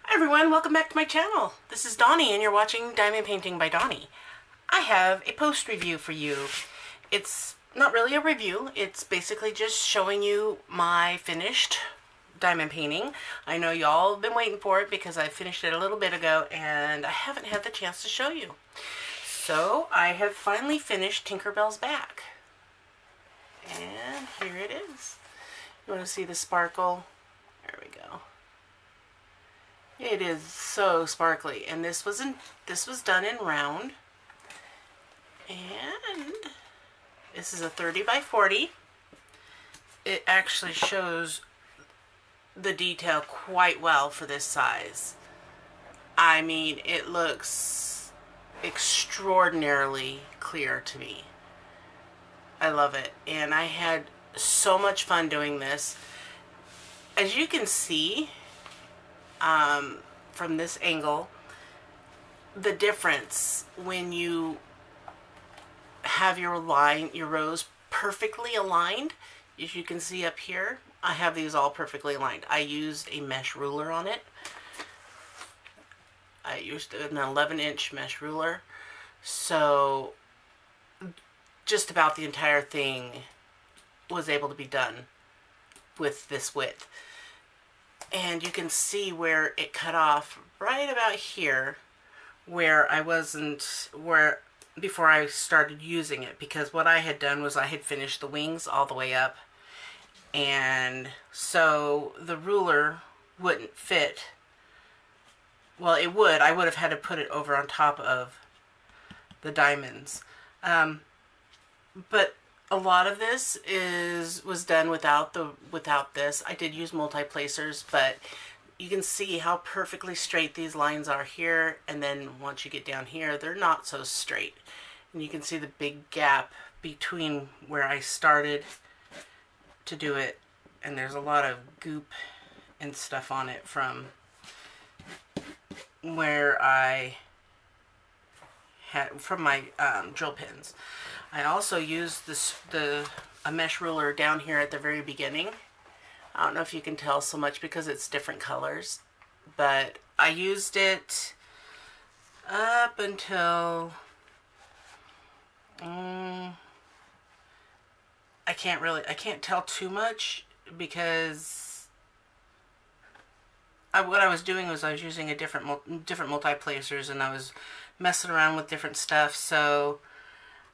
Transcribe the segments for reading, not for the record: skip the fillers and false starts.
Hi everyone, welcome back to my channel. This is Donnie and you're watching Diamond Painting by Donnie. I have a post review for you. It's not really a review, it's basically just showing you my finished diamond painting. I know y'all have been waiting for it because I finished it a little bit ago and I haven't had the chance to show you. So I have finally finished Tinkerbell's back. And here it is. You want to see the sparkle? There we go. It is so sparkly, and this was done in round, and this is a 30 by 40. It actually shows the detail quite well for this size. I mean, it looks extraordinarily clear to me. I love it, and I had so much fun doing this. As you can see, from this angle, the difference when you have your rows perfectly aligned. As you can see up here, I have these all perfectly aligned. I used a mesh ruler on it. I used an 11-inch mesh ruler, so just about the entire thing was able to be done with this width. And you can see where it cut off right about here, where I wasn't, before I started using it, because what I had done was I had finished the wings all the way up, and so the ruler wouldn't fit. Well, it would. I would have had to put it over on top of the diamonds. But a lot of this was done without this. I did use multi-placers, but you can see how perfectly straight these lines are here, and then once you get down here, they're not so straight. And you can see the big gap between where I started to do it, and there's a lot of goop and stuff on it from where I had from my drill pins. I also used a mesh ruler down here at the very beginning. I don't know if you can tell so much because it's different colors, but I used it up until I can't tell too much because what I was doing was I was using a different multi-placers, and I was messing around with different stuff. So,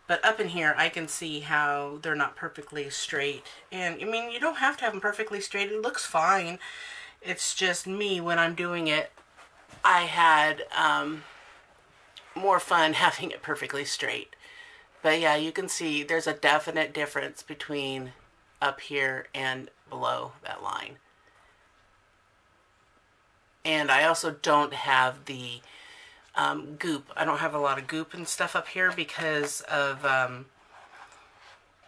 but up in here, I can see how they're not perfectly straight. And, I mean, you don't have to have them perfectly straight. It looks fine. It's just me, when I'm doing it, I had more fun having it perfectly straight. But, yeah, you can see there's a definite difference between up here and below that line. And I also don't have the goop. I don't have a lot of goop and stuff up here because of the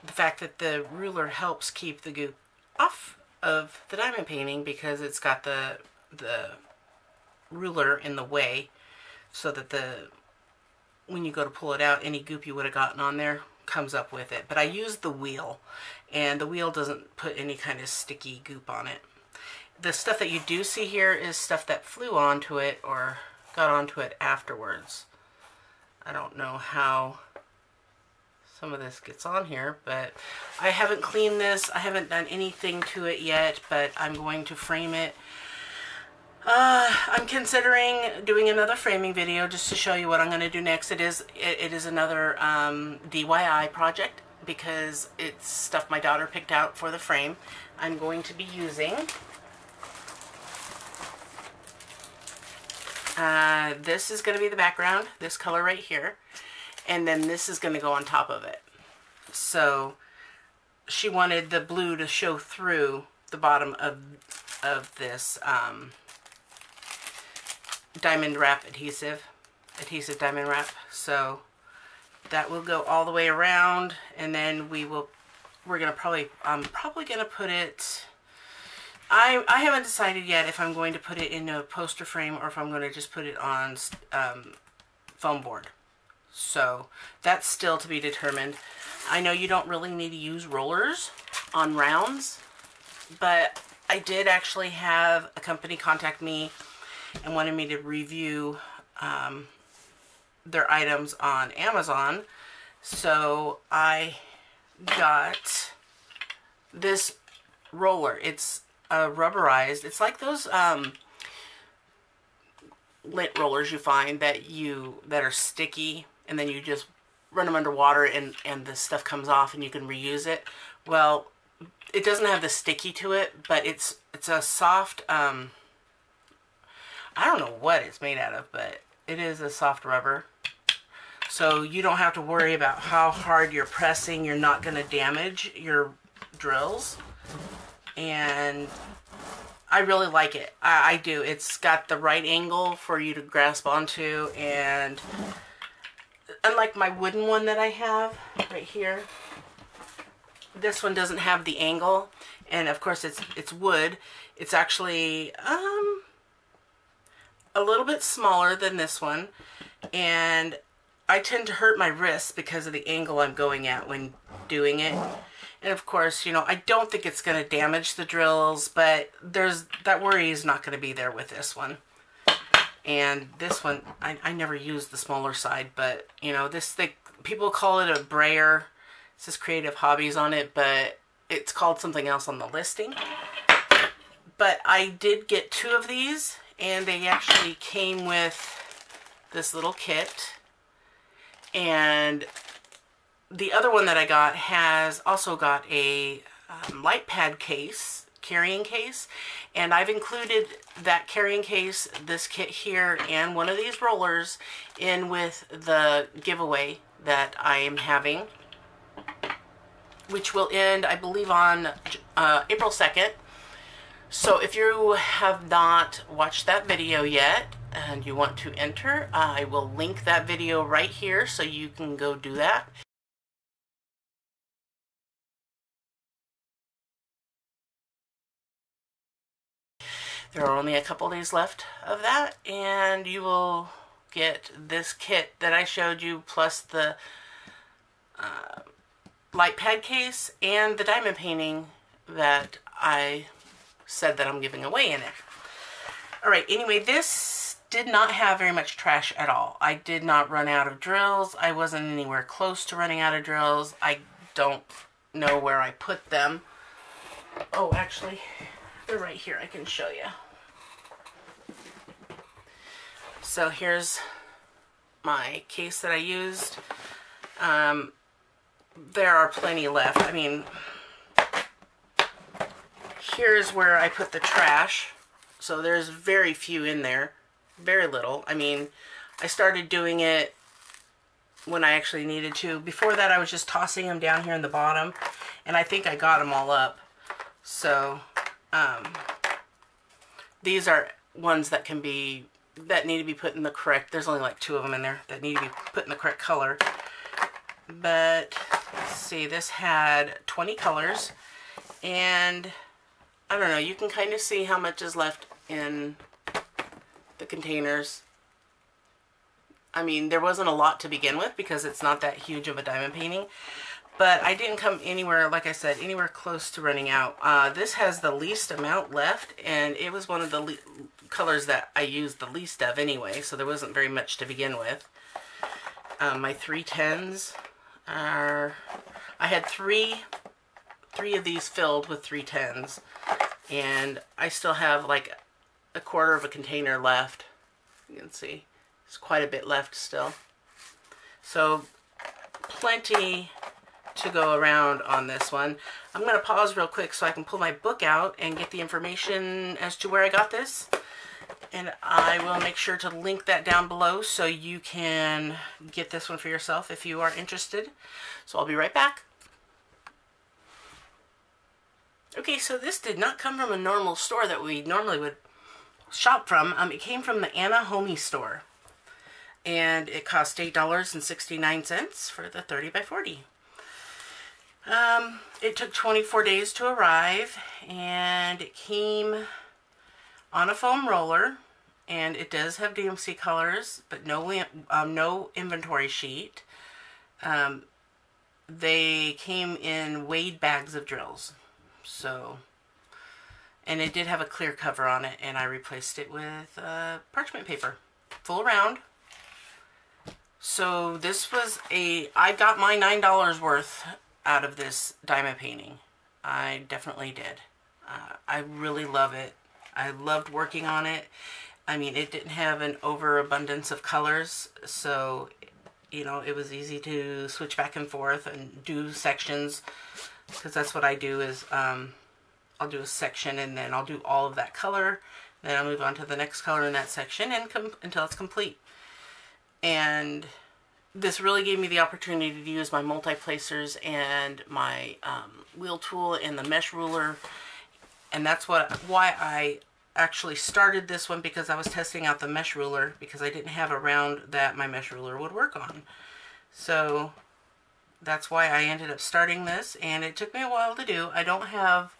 fact that the ruler helps keep the goop off of the diamond painting, because it's got the ruler in the way, so that when you go to pull it out, any goop you would have gotten on there comes up with it. But I used the wheel, and the wheel doesn't put any kind of sticky goop on it. The stuff that you do see here is stuff that flew onto it or got onto it afterwards. I don't know how some of this gets on here, but I haven't cleaned this. I haven't done anything to it yet, but I'm going to frame it. I'm considering doing another framing video just to show you what I'm going to do next. It is another DIY project because it's stuff my daughter picked out for the frame. I'm going to be using this is going to be the background, this color right here, and then this is going to go on top of it. So she wanted the blue to show through the bottom of this diamond wrap adhesive diamond wrap. So that will go all the way around, and then I'm probably gonna put it. I haven't decided yet if I'm going to put it in a poster frame or if I'm going to just put it on foam board. So that's still to be determined. I know you don't really need to use rollers on rounds, but I did actually have a company contact me and wanted me to review their items on Amazon. So I got this roller. It's rubberized. It's like those lint rollers you find that are sticky, and then you just run them underwater and the stuff comes off and you can reuse it. Well, it doesn't have the sticky to it, but it's a soft, I don't know what it's made out of, but it is a soft rubber. So you don't have to worry about how hard you're pressing. You're not going to damage your drills. And I really like it. I do. It's got the right angle for you to grasp onto, and unlike my wooden one that I have right here, this one doesn't have the angle, and of course it's wood. It's actually a little bit smaller than this one, and I tend to hurt my wrists because of the angle I'm going at when doing it. And of course, you know, I don't think it's going to damage the drills, but that worry is not going to be there with this one. And this one, I never used the smaller side, but, you know, this thing, people call it a brayer. It says Creative Hobbies on it, but it's called something else on the listing. But I did get 2 of these, and they actually came with this little kit. And the other one that I got has also got a light pad case, carrying case, and I've included that carrying case, this kit here, and one of these rollers in with the giveaway that I am having, which will end, I believe, on April 2nd. So if you have not watched that video yet and you want to enter, I will link that video right here so you can go do that. There are only a couple days left of that, and you will get this kit that I showed you, plus the light pad case and the diamond painting that I said that I'm giving away in it. Alright, anyway, this did not have very much trash at all. I did not run out of drills. I wasn't anywhere close to running out of drills. I don't know where I put them. Oh, actually, they're right here. I can show you. So here's my case that I used. There are plenty left. I mean, here's where I put the trash. So there's very few in there. Very little. I mean, I started doing it when I actually needed to. Before that, I was just tossing them down here in the bottom. And I think I got them all up. So, these are ones that need to be put in the correct, there's only like 2 of them in there that need to be put in the correct color. But, let's see, this had 20 colors, and I don't know, you can kind of see how much is left in the containers. I mean, there wasn't a lot to begin with because it's not that huge of a diamond painting. But I didn't come anywhere, like I said, anywhere close to running out. This has the least amount left, and it was one of the colors that I used the least of anyway, so there wasn't very much to begin with. My 310s are... I had three of these filled with 310s, and I still have like a quarter of a container left. You can see, there's quite a bit left still. So, plenty to go around on this one. I'm going to pause real quick so I can pull my book out and get the information as to where I got this. And I will make sure to link that down below so you can get this one for yourself if you are interested. So I'll be right back. Okay, so this did not come from a normal store that we normally would shop from. It came from the Anna Homey store. And it cost $8.69 for the 30 by 40. It took 24 days to arrive, and it came on a foam roller, and it does have DMC colors, but no inventory sheet. They came in weighed bags of drills. So, And it did have a clear cover on it, and I replaced it with parchment paper, full round. So this was I got my $9 worth out of this diamond painting. I definitely did. I really love it. I loved working on it. I mean, it didn't have an overabundance of colors, so, you know, it was easy to switch back and forth and do sections, because that's what I do is, I'll do a section and then I'll do all of that color, then I'll move on to the next color in that section and until it's complete. And this really gave me the opportunity to use my multi-placers and my wheel tool and the mesh ruler, and that's why I actually started this one, because I was testing out the mesh ruler because I didn't have a round that my mesh ruler would work on. So that's why I ended up starting this, and it took me a while to do. I don't have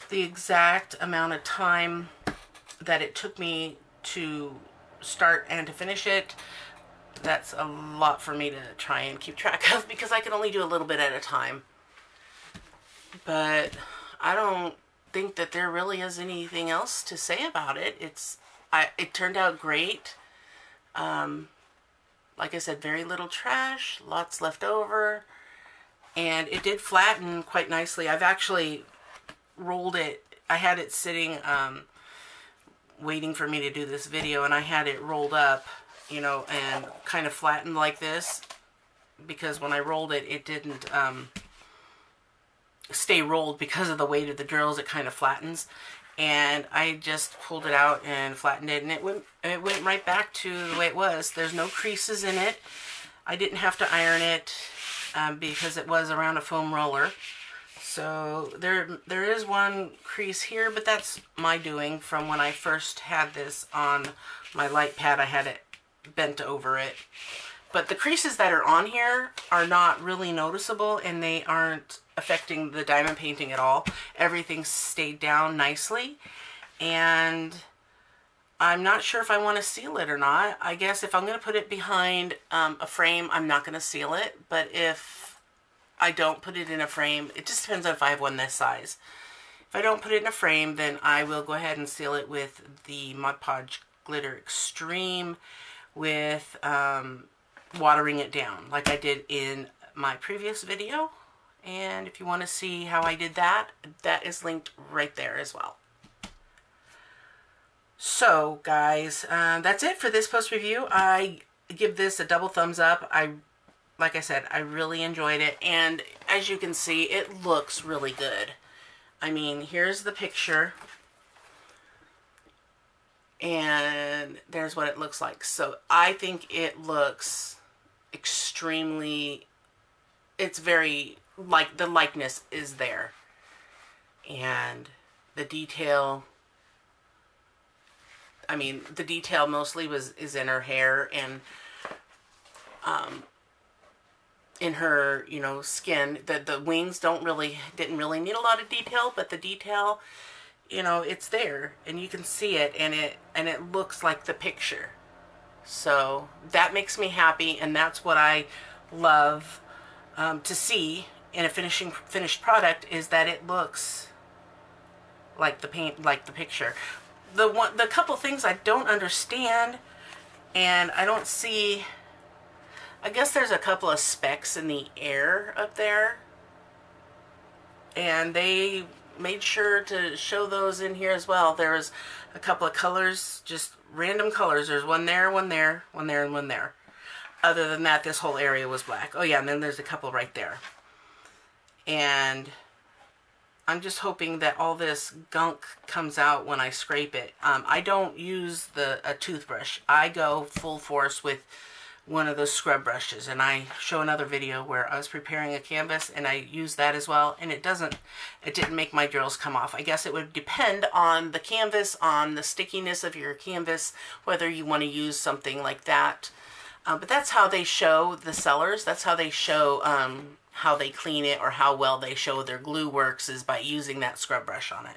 the exact amount of time that it took me to start and to finish it. That's a lot for me to try and keep track of, because I can only do a little bit at a time. But I don't think that there really is anything else to say about it. It turned out great. Like I said, very little trash, lots left over, and it did flatten quite nicely. I've actually rolled it. I had it sitting waiting for me to do this video, and I had it rolled up, you know, and kind of flattened like this, because when I rolled it, it didn't stay rolled because of the weight of the drills. It kind of flattens, and I just pulled it out and flattened it, and it went right back to the way it was. There's no creases in it. I didn't have to iron it because it was around a foam roller. So there is one crease here, but that's my doing from when I first had this on my light pad. I had it bent over it. But the creases that are on here are not really noticeable, and they aren't affecting the diamond painting at all. Everything stayed down nicely, and I'm not sure if I want to seal it or not. I guess if I'm going to put it behind a frame, I'm not going to seal it, but if I don't put it in a frame, it just depends on if I have one this size. If I don't put it in a frame, then I will go ahead and seal it with the Mod Podge Glitter Extreme with watering it down like I did in my previous video. And if you want to see how I did that, that is linked right there as well. So guys, that's it for this post review. I give this a double thumbs up. Like I said, I really enjoyed it, and as you can see, it looks really good. I mean, here's the picture, and there's what it looks like. So I think it looks extremely, it's very, like, the likeness is there, and the detail, I mean, the detail mostly is in her hair and in her, you know, skin. The wings didn't really need a lot of detail, but the detail, you know, it's there and you can see it, and it looks like the picture. So that makes me happy, and that's what I love to see in a finished product, is that it looks like the paint, like the picture. The couple things I don't understand, and I don't see, I guess there's a couple of specks in the air up there, and they made sure to show those in here as well. There was a couple of colors, just random colors. There's one there, one there, one there, and one there. Other than that, this whole area was black. Oh yeah, and then there's a couple right there. And I'm just hoping that all this gunk comes out when I scrape it. I don't use a toothbrush. I go full force with one of those scrub brushes, and I show another video where I was preparing a canvas and I used that as well, and it didn't make my drills come off. I guess it would depend on the canvas, on the stickiness of your canvas, whether you want to use something like that. But that's how they show the sellers. That's how they show how they clean it, or how well they show their glue works, is by using that scrub brush on it.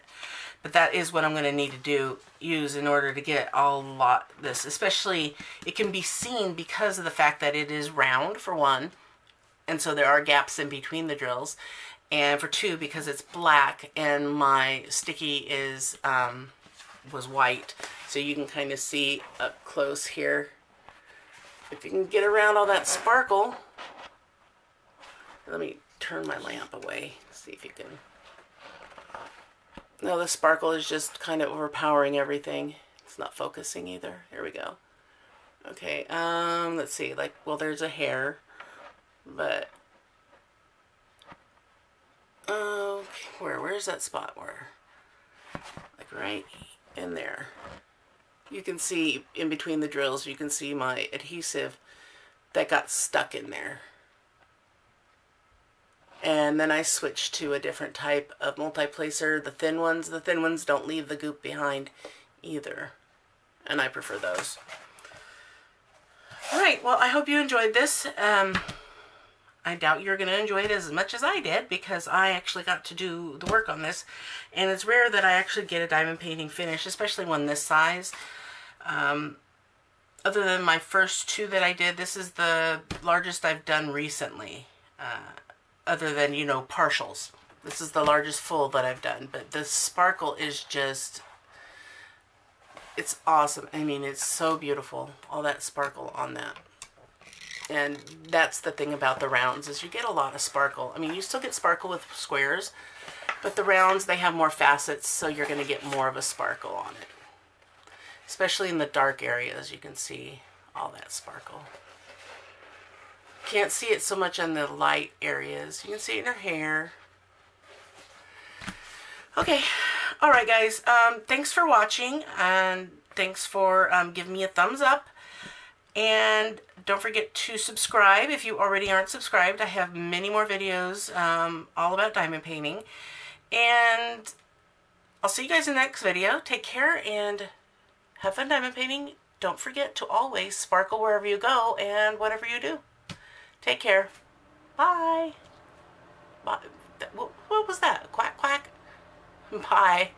But that is what I'm going to need to use in order to get this. Especially, it can be seen because of the fact that it is round, for one. And so there are gaps in between the drills. and for 2 because it's black and my sticky is was white, so you can kind of see up close here. If you can get around all that sparkle. Let me turn my lamp away, see if you can. No, the sparkle is just kind of overpowering everything. It's not focusing either. Here we go. Okay, let's see, like, well, there's a hair, but, where's that spot where, like right in there. You can see in between the drills, you can see my adhesive that got stuck in there. And then I switched to a different type of multi-placer, the thin ones. The thin ones don't leave the goop behind either, and I prefer those. Alright, well, I hope you enjoyed this. I doubt you're going to enjoy it as much as I did, because I actually got to do the work on this. And it's rare that I actually get a diamond painting finish, especially one this size. Other than my first 2 that I did, this is the largest I've done recently. Other than, you know, partials. This is the largest full that I've done. But the sparkle is just... it's awesome. I mean, it's so beautiful. All that sparkle on that. And that's the thing about the rounds, is you get a lot of sparkle. I mean, you still get sparkle with squares, but the rounds, they have more facets, so you're going to get more of a sparkle on it. Especially in the dark areas, you can see all that sparkle. Can't see it so much on the light areas. You can see it in her hair. Okay. Alright, guys. Thanks for watching, and thanks for giving me a thumbs up. And don't forget to subscribe if you already aren't subscribed. I have many more videos all about diamond painting. And I'll see you guys in the next video. Take care and have fun diamond painting. Don't forget to always sparkle wherever you go and whatever you do. Take care. Bye. Bye. What was that? Quack, quack? Bye.